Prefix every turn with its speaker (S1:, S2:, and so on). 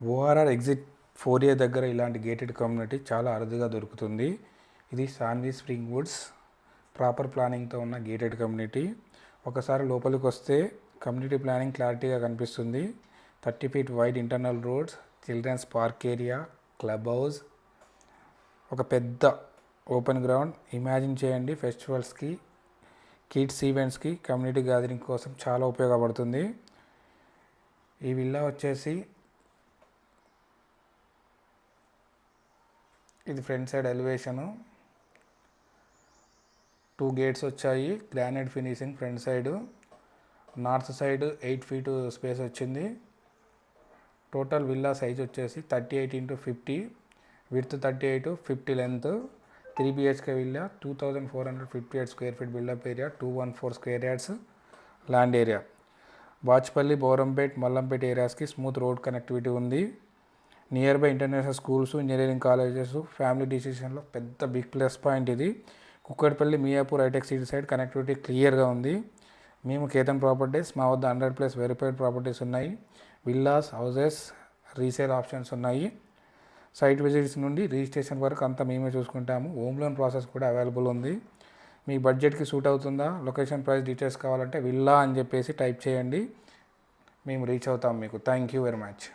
S1: ORR exit 4A దగ్గర ఇలాంటి gated community చాలా అరుదుగా దొరుకుతుంది. ఇది శాన్వి స్ప్రింగ్ వుడ్స్ ప్రాపర్ ప్లానింగ్తో ఉన్న గేటెడ్ కమ్యూనిటీ. ఒకసారి లోపలికి వస్తే కమ్యూనిటీ ప్లానింగ్ క్లారిటీగా కనిపిస్తుంది. 30 feet వైడ్ internal roads, children's park area, club house, ఒక పెద్ద ఓపెన్ గ్రౌండ్. ఇమాజిన్ చేయండి, ఫెస్టివల్స్కి, కిడ్స్ ఈవెంట్స్కి, కమ్యూనిటీ గ్యాదరింగ్ కోసం చాలా ఉపయోగపడుతుంది. ఈ విల్లా వచ్చేసి ఇది ఫ్రంట్ సైడ్ ఎలివేషను. 2 gates వచ్చాయి. Granite finishing front side. North side 8 feet space వచ్చింది. టోటల్ విల్లా సైజ్ వచ్చేసి 38 into 50, width 38, 50 length. 3 BHK villa, 2458 square feet built up area, 214 square yards land area. Bachupally, Borampet, Mallampet ఏరియాస్కి స్మూత్ రోడ్ కనెక్టివిటీ ఉంది. Nearby international schools, engineering colleges, family డిసిషన్లో పెద్ద big plus point ఇది. Kukatpally, Miyapur, Hitech City side connectivity క్లియర్గా ఉంది. మేము Ketan properties, మా వద్ద 100+ వెరిఫైడ్ ప్రాపర్టీస్ ఉన్నాయి. విల్లాస్, హౌసెస్, రీసేల్ ఆప్షన్స్ ఉన్నాయి. సైట్ విజిట్స్ నుండి రిజిస్ట్రేషన్ వరకు అంతా మేమే చూసుకుంటాము. హోమ్ లోన్ ప్రాసెస్ కూడా అవైలబుల్ ఉంది. మీ బడ్జెట్కి సూట్ అవుతుందా, లొకేషన్, ప్రైస్ డీటెయిల్స్ కావాలంటే విల్లా అని చెప్పేసి టైప్ చేయండి. మేము రీచ్ అవుతాం మీకు. Thank you very much.